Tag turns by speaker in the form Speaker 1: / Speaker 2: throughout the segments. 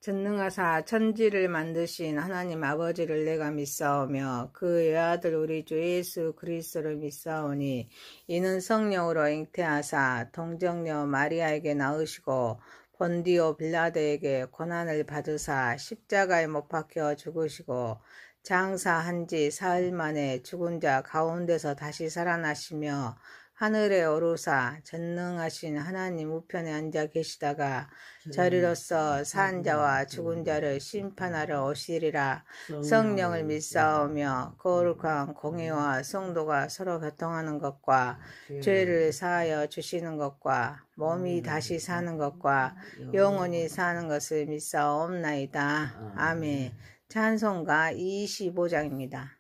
Speaker 1: 전능하사 천지를 만드신 하나님 아버지를 내가 믿사오며 그 외아들 우리 주 예수 그리스도를 믿사오니 이는 성령으로 잉태하사 동정녀 마리아에게 낳으시고 본디오 빌라도에게 고난을 받으사 십자가에 못 박혀 죽으시고 장사한 지 사흘 만에 죽은 자 가운데서 다시 살아나시며 하늘에 오르사 전능하신 하나님 우편에 앉아 계시다가 저리로서 산 자와 죽은 자를 심판하러 오시리라. 성령을 믿사오며 거룩한 공의와 성도가 서로 교통하는 것과 죄를 사하여 주시는 것과 몸이 다시 사는 것과 영원히 사는 것을 믿사옵나이다. 아멘. 찬송가 25장입니다.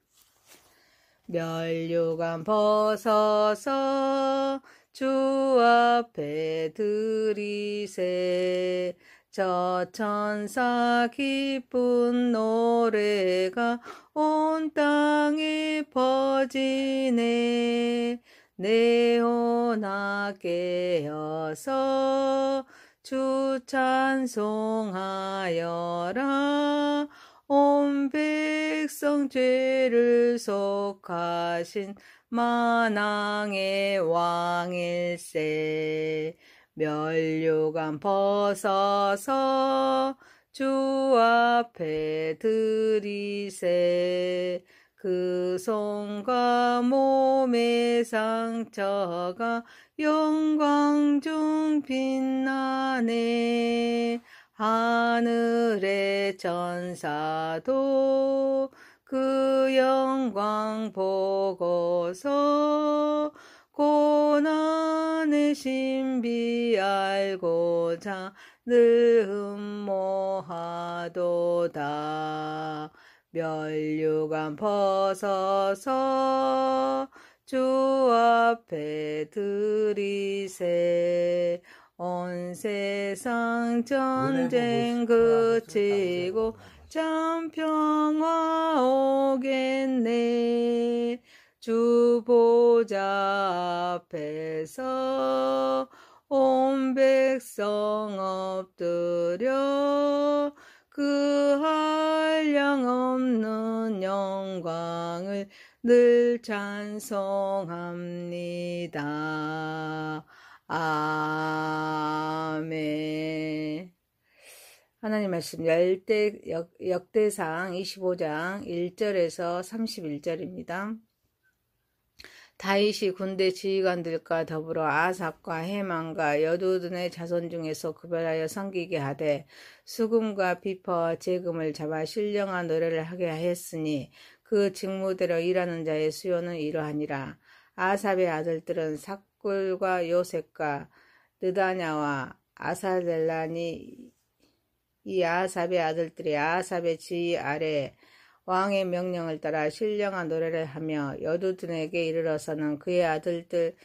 Speaker 1: 면류관 벗어서 주 앞에 드리세. 저 천사 기쁜 노래가 온 땅에 퍼지네. 내오나 깨어서 주 찬송하여라. 온 백성 죄를 속하신 만왕의 왕일세. 면류관 벗어서 주 앞에 드리세. 그 손과 몸의 상처가 영광 중 빛나네. 하늘의 천사도 그 영광 보고서 고난의 신비 알고자 늘 흠모하도다. 면류관 벗어서 주 앞에 드리세. 온 세상 전쟁 그치고 참 평화 오겠네. 주 보좌 앞에서 온 백성 엎드려 그 한량없는 영광을 늘 찬송합니다. 아멘. 하나님 말씀 역대상 25장 1절에서 31절입니다. 다윗이 군대 지휘관들과 더불어 아삽과 헤만과 여두둔의 자손 중에서 구별하여 섬기게 하되 수금과 비파와 재금을 잡아 신령한 노래를 하게 하였으니 그 직무대로 일하는 자의 수요는 이러하니라. 아삽의 아들들은 삭굴과 요셉과 느다냐와 아사델라니 이 아삽의 아들들이 아삽의 지휘 아래 왕의 명령을 따라 신령한 노래를 하며 여두둔에게 이르러서는 그의 아들들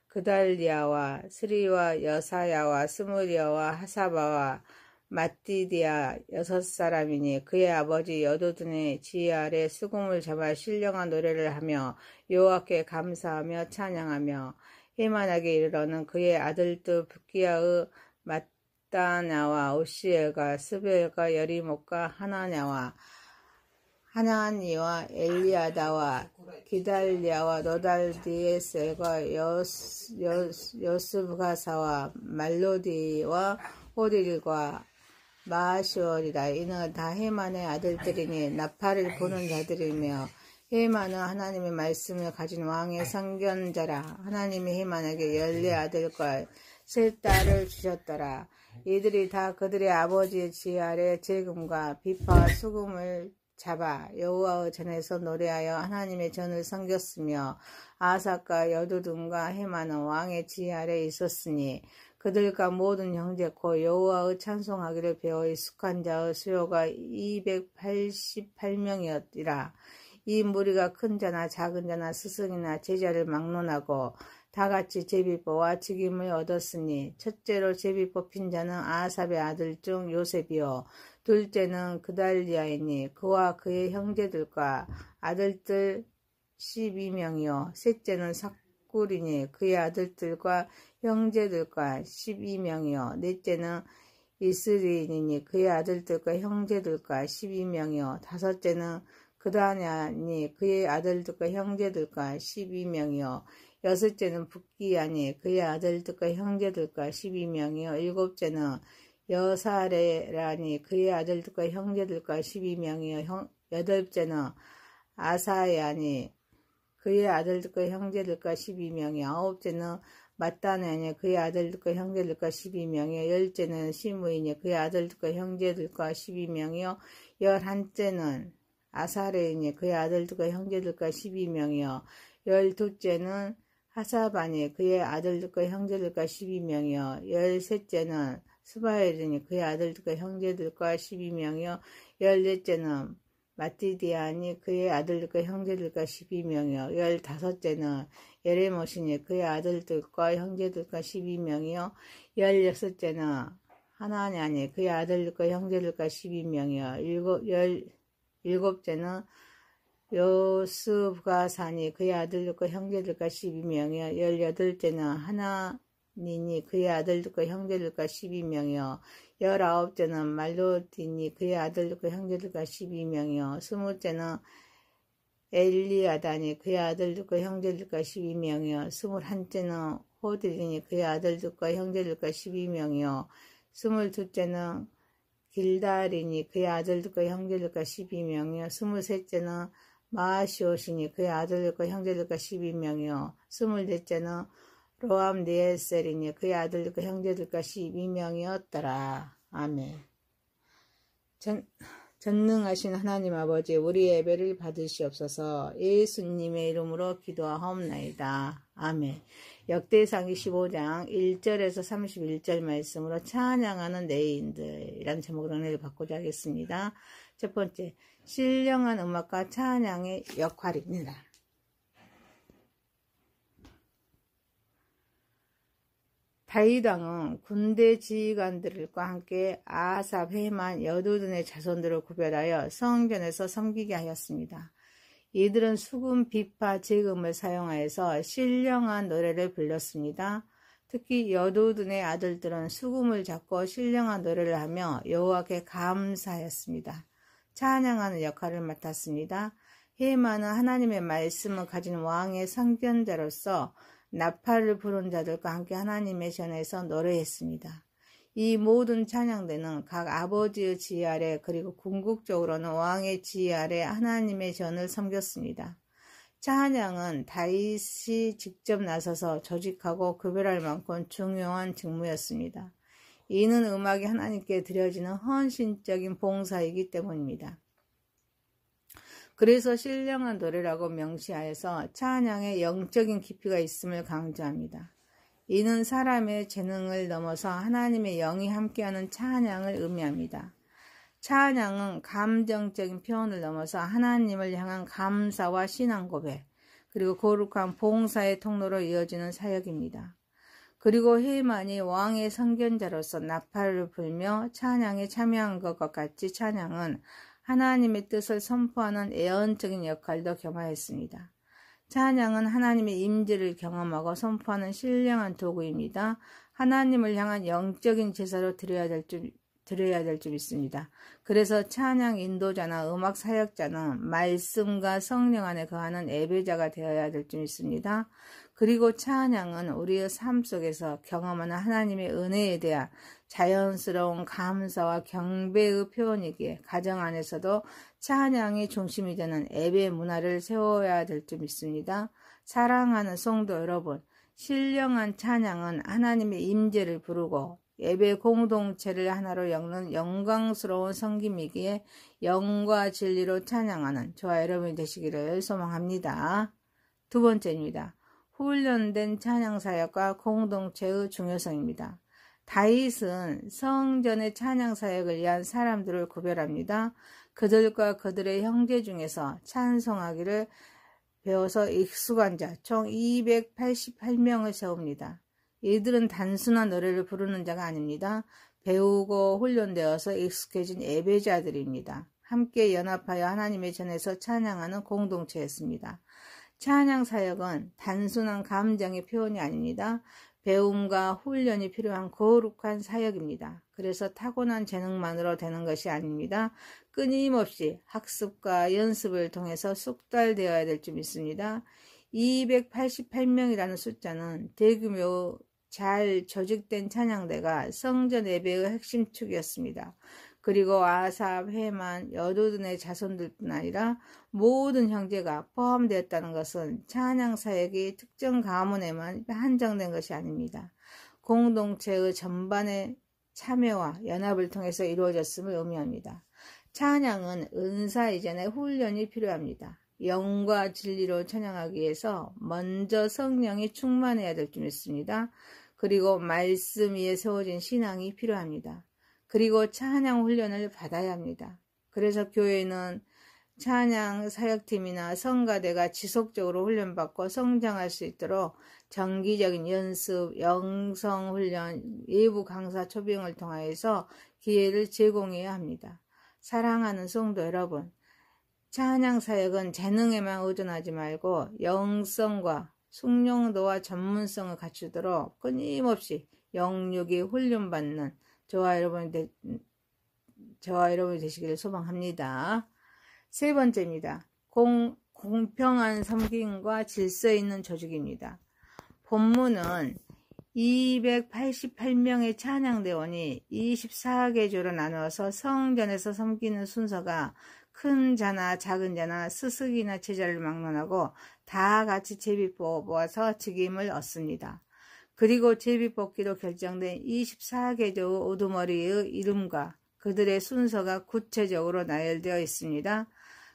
Speaker 1: 그달리아와 스리와 여사야와 스무리아와 하사바와 마띠디아 6사람이니 그의 아버지 여두둔의 지휘 아래 수금을 잡아 신령한 노래를 하며 여호와께 감사하며 찬양하며 헤만에게 이르러는 그의 아들들 붓기야의 마따냐와 오시엘과 스벨과 여리목과 하나냐와 하나니와 엘리아다와 기달리아와 노달디에셀과 여스브가사와 말로디와 호릴과 마시월이라. 이는 다 헤만의 아들들이니 나팔을 부는 자들이며 헤만은 하나님의 말씀을 가진 왕의 선견자라. 하나님이 헤만에게 14아들과 3딸을 주셨더라. 이들이 다 그들의 아버지의 지휘 아래 재금과 비파와 수금을 잡아 여호와의 전에서 노래하여 하나님의 전을 섬겼으며 아삭과 여두둔과 헤만은 왕의 지휘 아래 있었으니 그들과 모든 형제 곧 여호와의 찬송하기를 배워 익숙한 자의 수요가 288명이었더라. 이 무리가 큰 자나 작은 자나 스승이나 제자를 막론하고 다같이 제비 뽑아 직임을 얻었으니 첫째로 제비 뽑힌 자는 아삽의 아들 중 요셉이요 둘째는 그달리아이니 그와 그의 형제들과 아들들 12명이요 셋째는 삭굴이니 그의 아들들과 형제들과 12명이요 넷째는 이스리인이니 그의 아들들과 형제들과 12명이요 다섯째는 그다냐니 그의 아들들과 형제들과 12명이요 여섯째는 북기야니 그의 아들들과 형제들과 12명이요 일곱째는 여사레라니 그의 아들들과 형제들과 12명이요 여덟째는 아사야니 그의 아들들과 형제들과 12명이요 아홉째는 마따나니 그의 아들들과 형제들과 12명이요 열째는 시므이니 그의 아들들과 형제들과 12명이요 열한째는 아사레이니 그의 아들들과 형제들과 12명이요 열둘째는 하사바니 그의 아들들과 형제들과 12명이요 열셋째는 스바엘이니 그의 아들들과 형제들과 12명이요 열넷째는 마티디아니 그의 아들들과 형제들과 12명이요 열다섯째는 예레모시니 그의 아들들과 형제들과 12명이요 열여섯째는 하나냐니 그의 아들들과 형제들과 12명이요 일곱째는 요스가사니 그의 아들들과 형제들과 12명이요 열여덟째는 하나니니 그의 아들들과 형제들과 12명이요 열아홉째는 말로디니 그의 아들들과 형제들과 12명이요 스물째는 엘리아다니 그의 아들들과 형제들과 12명이요 스물한째는 호딜이니 그의 아들들과 형제들과 12명이요 스물둘째는 길달이니 그의 아들들과 형제들과 12명이요 스물셋째는 마시옷이니 그의 아들들과 형제들과 12명이요 스물넷째는 로암니에셀이니 그의 아들들과 형제들과 12명이었더라. 아멘. 전능하신 하나님 아버지 우리 예배를 받으시옵소서. 예수님의 이름으로 기도하옵나이다. 아멘. 역대상 25장 1절에서 31절 말씀으로 찬양하는 내인들이라는 제목으로 은혜를 받고자 하겠습니다. 첫 번째, 신령한 음악과 찬양의 역할입니다. 다윗 왕은 군대 지휘관들과 함께 아삽, 헤만, 여두둔의 자손들을 구별하여 성전에서 섬기게 하였습니다. 이들은 수금, 비파, 제금을 사용하여서 신령한 노래를 불렀습니다. 특히 여두둔의 아들들은 수금을 잡고 신령한 노래를 하며 여호와께 감사하였습니다. 찬양하는 역할을 맡았습니다. 헤만은 하나님의 말씀을 가진 왕의 상견자로서 나팔을 부른 자들과 함께 하나님의 전에서 노래했습니다. 이 모든 찬양대는 각 아버지의 지휘 아래 그리고 궁극적으로는 왕의 지휘 아래 하나님의 전을 섬겼습니다. 찬양은 다윗이 직접 나서서 조직하고 구별할 만큼 중요한 직무였습니다. 이는 음악이 하나님께 드려지는 헌신적인 봉사이기 때문입니다. 그래서 신령한 노래라고 명시하여서 찬양에 영적인 깊이가 있음을 강조합니다. 이는 사람의 재능을 넘어서 하나님의 영이 함께하는 찬양을 의미합니다. 찬양은 감정적인 표현을 넘어서 하나님을 향한 감사와 신앙 고백, 그리고 거룩한 봉사의 통로로 이어지는 사역입니다. 그리고 헤만이 왕의 선견자로서 나팔을 불며 찬양에 참여한 것과 같이 찬양은 하나님의 뜻을 선포하는 예언적인 역할도 겸하였습니다. 찬양은 하나님의 임재를 경험하고 선포하는 신령한 도구입니다. 하나님을 향한 영적인 제사로 드려야 될 줄 믿습니다. 그래서 찬양 인도자나 음악 사역자는 말씀과 성령 안에 거하는 예배자가 되어야 될 줄 믿습니다. 그리고 찬양은 우리의 삶 속에서 경험하는 하나님의 은혜에 대한 자연스러운 감사와 경배의 표현이기에 가정 안에서도 찬양이 중심이 되는 예배 문화를 세워야 될 줄 믿습니다. 사랑하는 성도 여러분, 신령한 찬양은 하나님의 임재를 부르고 예배 공동체를 하나로 엮는 영광스러운 섬김이기에 영과 진리로 찬양하는 저와 여러분이 되시기를 소망합니다. 두 번째입니다. 훈련된 찬양사역과 공동체의 중요성입니다. 다윗은 성전의 찬양사역을 위한 사람들을 구별합니다. 그들과 그들의 형제 중에서 찬송하기를 배워서 익숙한 자 총 288명을 세웁니다. 이들은 단순한 노래를 부르는 자가 아닙니다. 배우고 훈련되어서 익숙해진 예배자들입니다. 함께 연합하여 하나님의 전에서 찬양하는 공동체였습니다. 찬양 사역은 단순한 감정의 표현이 아닙니다. 배움과 훈련이 필요한 거룩한 사역입니다. 그래서 타고난 재능만으로 되는 것이 아닙니다. 끊임없이 학습과 연습을 통해서 숙달되어야 될 줄 믿습니다. 288명이라는 숫자는 대규모 잘 조직된 찬양대가 성전 예배의 핵심 축이었습니다. 그리고 아삽, 헤만, 여두둔의 자손들뿐 아니라 모든 형제가 포함되었다는 것은 찬양 사역이 특정 가문에만 한정된 것이 아닙니다. 공동체의 전반의 참여와 연합을 통해서 이루어졌음을 의미합니다. 찬양은 은사 이전에 훈련이 필요합니다. 영과 진리로 찬양하기 위해서 먼저 성령이 충만해야 될 줄 믿습니다. 그리고 말씀 위에 세워진 신앙이 필요합니다. 그리고 찬양 훈련을 받아야 합니다. 그래서 교회는 찬양 사역팀이나 성가대가 지속적으로 훈련받고 성장할 수 있도록 정기적인 연습, 영성 훈련, 외부 강사 초빙을 통하여서 기회를 제공해야 합니다. 사랑하는 성도 여러분, 찬양 사역은 재능에만 의존하지 말고 영성과 숙련도와 전문성을 갖추도록 끊임없이 영육이 훈련받는 저와 여러분이 되시기를 소망합니다. 세 번째입니다. 공평한 섬김과 질서 있는 조직입니다. 본문은 288명의 찬양대원이 24개조로 나누어서 성전에서 섬기는 순서가 큰 자나 작은 자나 스승이나 제자를 막론하고 다 같이 제비 뽑아서 직임을 얻습니다. 그리고 제비 뽑기로 결정된 24개조의 우두머리의 이름과 그들의 순서가 구체적으로 나열되어 있습니다.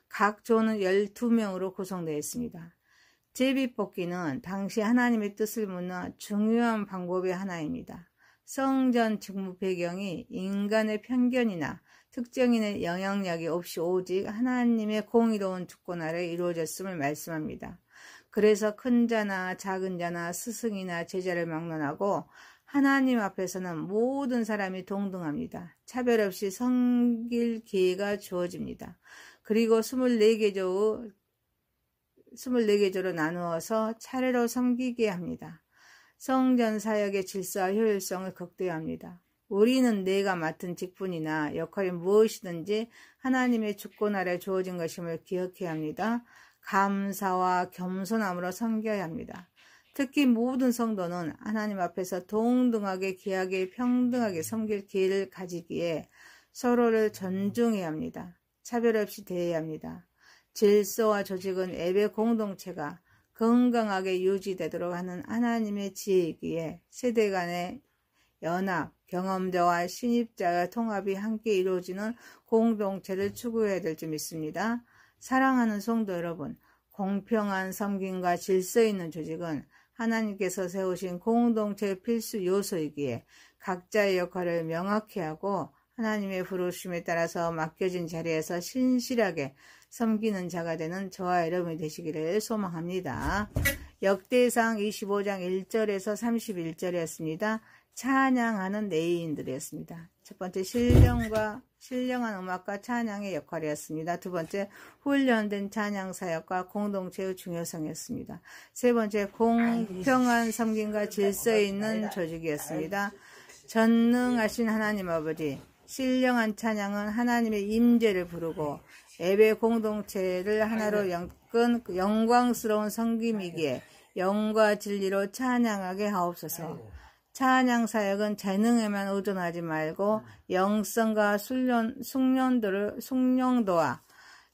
Speaker 1: 각 조는 12명으로 구성되어 있습니다. 제비 뽑기는 당시 하나님의 뜻을 묻는 중요한 방법의 하나입니다. 성전 직무 배경이 인간의 편견이나 특정인의 영향력이 없이 오직 하나님의 공의로운 주권 아래 이루어졌음을 말씀합니다. 그래서 큰 자나 작은 자나 스승이나 제자를 막론하고 하나님 앞에서는 모든 사람이 동등합니다. 차별 없이 섬길 기회가 주어집니다. 그리고 24개조로 나누어서 차례로 섬기게 합니다. 성전 사역의 질서와 효율성을 극대화합니다. 우리는 내가 맡은 직분이나 역할이 무엇이든지 하나님의 주권 아래 주어진 것임을 기억해야 합니다. 감사와 겸손함으로 섬겨야 합니다. 특히 모든 성도는 하나님 앞에서 동등하게 귀하게 평등하게 섬길 기회를 가지기에 서로를 존중해야 합니다. 차별 없이 대해야 합니다. 질서와 조직은 예배 공동체가 건강하게 유지되도록 하는 하나님의 지혜이기에 세대 간의 연합, 경험자와 신입자의 통합이 함께 이루어지는 공동체를 추구해야 될 줄 믿습니다. 사랑하는 성도 여러분, 공평한 섬김과 질서 있는 조직은 하나님께서 세우신 공동체의 필수 요소이기에 각자의 역할을 명확히 하고 하나님의 부르심에 따라서 맡겨진 자리에서 신실하게 섬기는 자가 되는 저와 여러분이 되시기를 소망합니다. 역대상 25장 1절에서 31절이었습니다. 찬양하는 레위인들이었습니다. 첫 번째 신령한 음악과 찬양의 역할이었습니다. 두 번째 훈련된 찬양 사역과 공동체의 중요성이었습니다. 세 번째 공평한 섬김과 질서 있는 조직이었습니다. 전능하신 하나님 아버지, 신령한 찬양은 하나님의 임재를 부르고 예배 공동체를 하나로 엮은 영광스러운 섬김이기에 영과 진리로 찬양하게 하옵소서. 찬양 사역은 재능에만 의존하지 말고 영성과 숙련도와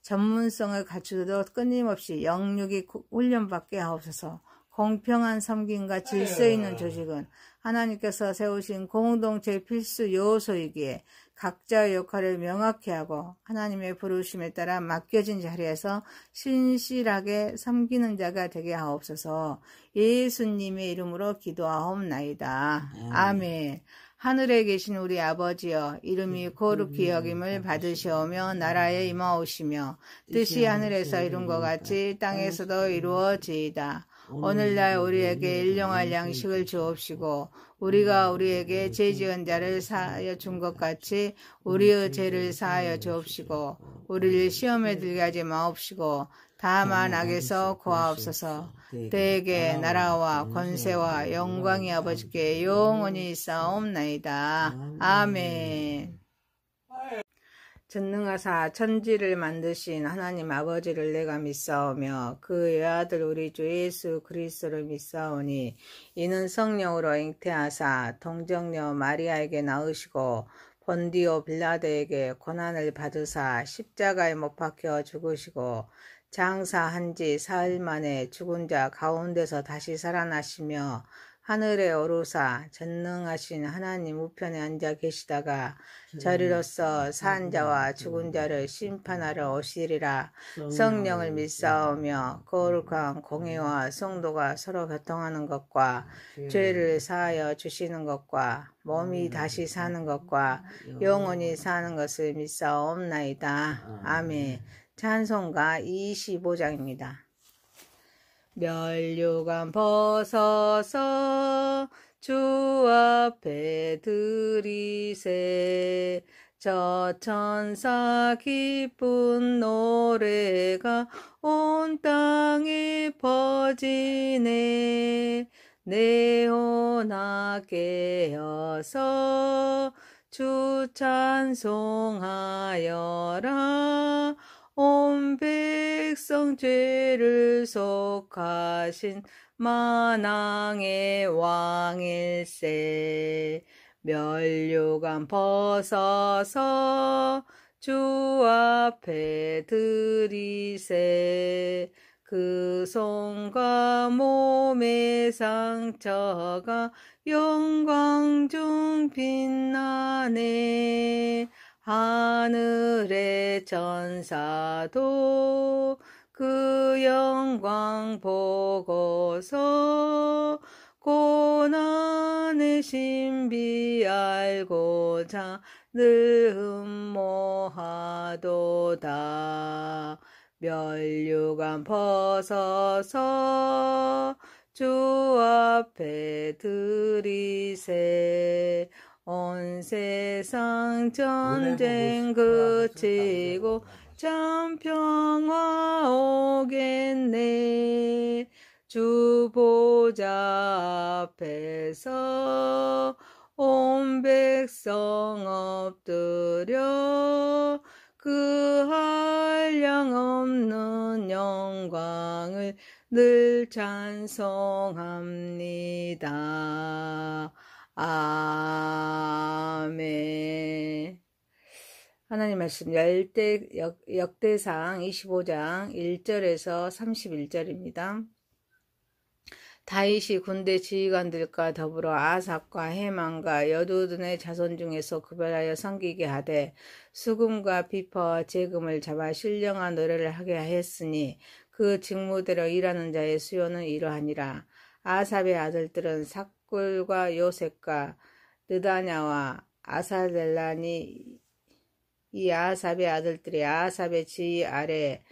Speaker 1: 전문성을 갖추도록 끊임없이 영육이 훈련받게 하옵소서. 공평한 섬김과 질서 있는 조직은 하나님께서 세우신 공동체의 필수 요소이기에 각자의 역할을 명확히 하고 하나님의 부르심에 따라 맡겨진 자리에서 신실하게 섬기는 자가 되게 하옵소서. 예수님의 이름으로 기도하옵나이다. 아멘. 하늘에 계신 우리 아버지여, 이름이 거룩히 여김을 받으시오며 나라에 임하오시며 뜻이 하늘에서 이룬 것 같이 땅에서도 이루어지이다. 오늘날 우리에게 일용할 양식을 주옵시고 우리가 우리에게 죄지은 자를 사하여 준 것 같이 우리의 죄를 사하여 주옵시고 우리를 시험에 들게 하지 마옵시고 다만 악에서 구하옵소서. 때에게 나라와 권세와 영광이 아버지께 영원히 있사옵나이다. 아멘. 전능하사 천지를 만드신 하나님 아버지를 내가 믿사오며 그 외아들 우리 주 예수 그리스도를 믿사오니 이는 성령으로 잉태하사 동정녀 마리아에게 낳으시고 본디오 빌라도에게 고난을 받으사 십자가에 못 박혀 죽으시고 장사한 지 사흘 만에 죽은 자 가운데서 다시 살아나시며 하늘에 오르사 전능하신 하나님 우편에 앉아 계시다가 저리로서 산 자와 죽은 자를 심판하러 오시리라. 성령을 믿사오며 거룩한 공의와 성도가 서로 교통하는 것과 죄를 사하여 주시는 것과 몸이 다시 사는 것과 영원히 사는 것을 믿사옵나이다. 아멘. 찬송가 25장입니다. 면류관 벗어서 주 앞에 드리세. 저 천사 기쁜 노래가 온 땅에 퍼지네. 내오나 깨어서 주 찬송하여라. 온 백성 죄를 속하신 만왕의 왕일세. 면류관 벗어서 주 앞에 드리세. 그 손과 몸의 상처가 영광 중 빛나네. 하늘의 천사도 그 영광 보고서 고난의 신비 알고자 늘 흠모하도다. 면류관 벗어서 주 앞에 드리세. 온 세상 전쟁 그치고 참 평화 오겠네. 주 보좌 앞에서 온 백성 엎드려 그 한량없는 영광을 늘 찬송합니다. 아멘. 하나님 말씀 역대상 25장 1절에서 31절입니다. 다윗이 군대 지휘관들과 더불어 아삽과 헤만과 여두둔의 자손 중에서 구별하여 섬기게 하되 수금과 비파와 재금을 잡아 신령한 노래를 하게 하였으니 그 직무대로 일하는 자의 수요는 이러하니라. 아삽의 아들들은 삭굴과 요셉과 느다냐와 아사델라니 이 아삽의 아들들이 아삽의 지휘 아래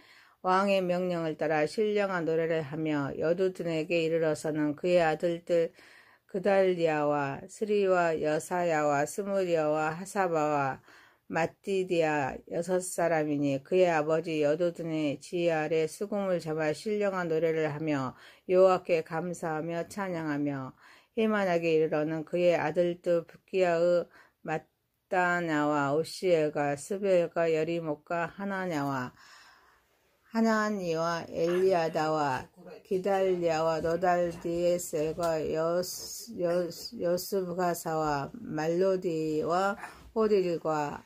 Speaker 1: 왕의 명령을 따라 신령한 노래를 하며 여두둔에게 이르러서는 그의 아들들 그달리아와 스리와 여사야와 스무리아와 하사바와 마띠디아 6사람이니 그의 아버지 여두둔의 지휘 아래 수금을 잡아 신령한 노래를 하며 여호와께 감사하며 찬양하며 헤만에게 이르러는 그의 아들들 붓기야의 마따냐와 오시엘과 스벨과 여리목과 하나냐와 하나니와 엘리아다와 기달리아와 노달디에셀과 여수브가사와 말로디와 호딜과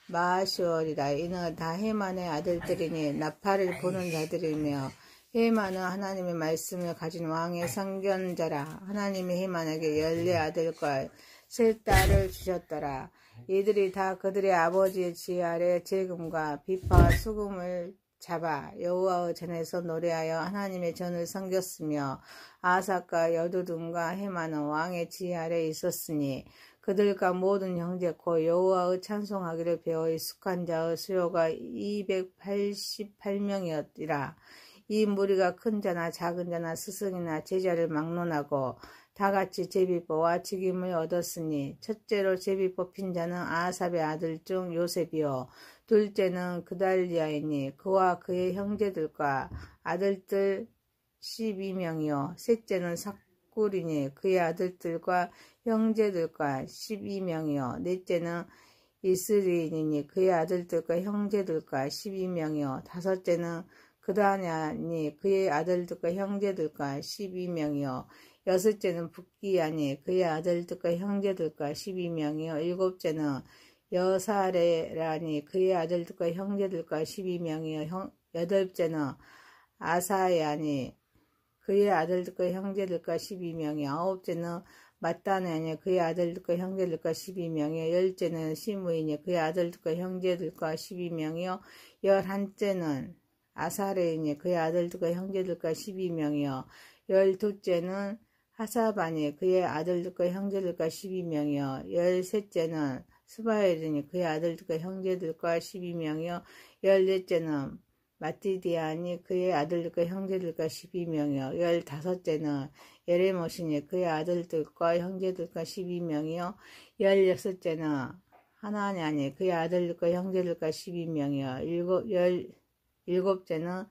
Speaker 1: 마시월이라. 이는 다 헤만의 아들들이니 나팔을 보는 자들이며 헤만은 하나님의 말씀을 가진 왕의 선견자라. 하나님이 헤만에게 14아들과 3딸을 주셨더라. 이들이 다 그들의 아버지의 지휘 아래 재금과 비파와 수금을 잡아 여호와의 전에서 노래하여 하나님의 전을 섬겼으며 아삭과 여두둔과 헤만은 왕의 지휘 아래 있었으니 그들과 모든 형제코 여호와의 찬송하기를 배워 익숙한 자의 수요가 288명이었더라. 이 무리가 큰 자나 작은 자나 스승이나 제자를 막론하고 다같이 제비 뽑아 직임을 얻었으니 첫째로 제비 뽑힌 자는 아삽의 아들 중 요셉이요 둘째는 그달리아이니 그와 그의 형제들과 아들들 12명이요 셋째는 삭굴이니 그의 아들들과 형제들과 12명이요 넷째는 이스리인이니 그의 아들들과 형제들과 12명이요 다섯째는 그다냐니 그의 아들들과 형제들과 12명이요 여섯째는 북기야니 그의 아들들과 형제들과 12명이요 일곱째는 여사레라니 그의 아들들과 형제들과 12명이요 여덟째는 아사야니 그의 아들들과 형제들과 12명이요 아홉째는 마따나니 그의 아들들과 형제들과 12명이요 열째는 시므이니 그의 아들들과 형제들과 12명이요 열한째는 아사레이니 그의 아들들과 형제들과 12명이요 열둘째는 하사바니 그의 아들들과 형제들과 12명이요 열셋째는 스바엘이니 그의 아들들과 형제들과 12명이요 열넷째는 마티디아니 그의 아들들과 형제들과 12명이요 열다섯째는 예레모시니 그의 아들들과 형제들과 12명이요 열여섯째는 하나냐니 그의 아들들과 형제들과 12명이요 일곱째는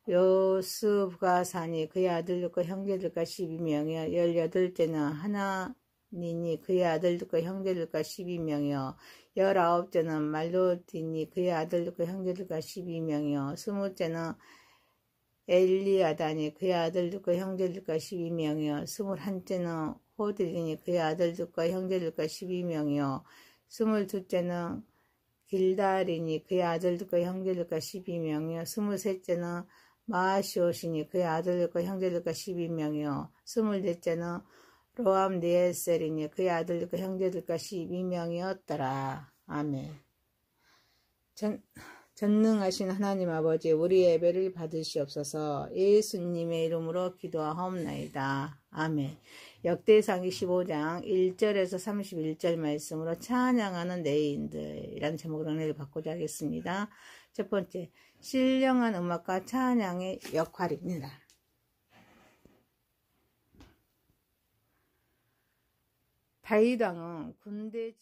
Speaker 1: 요스가사니 그의 아들들과 형제들과 12명이요 열여덟째는 하나니니 그의 아들들과 형제들과 12명이요 열아홉째는 말로디니 그의 아들들과 형제들과 12명이요 스무째는 엘리아다니 그의 아들들과 형제들과 12명이요 스물한째는 호딜이니 그의 아들들과 형제들과 12명이요 스물둘째는 길달이니 그의 아들들과 형제들과 12명이요 스물셋째는 마시옷이니 그의 아들들과 형제들과 12명이요 스물넷째는 로암니에셀이니 그의 아들들과 형제들과 12명이었더라. 아멘. 전능하신 하나님 아버지 우리의 예배를 받으시옵소서. 예수님의 이름으로 기도하옵나이다. 아멘. 역대상 25장 1절에서 31절 말씀으로 찬양하는 내인들이라는 제목으로 은혜를 받고자 하겠습니다. 첫 번째, 신령한 음악과 찬양의 역할입니다. 다윗 왕은 군대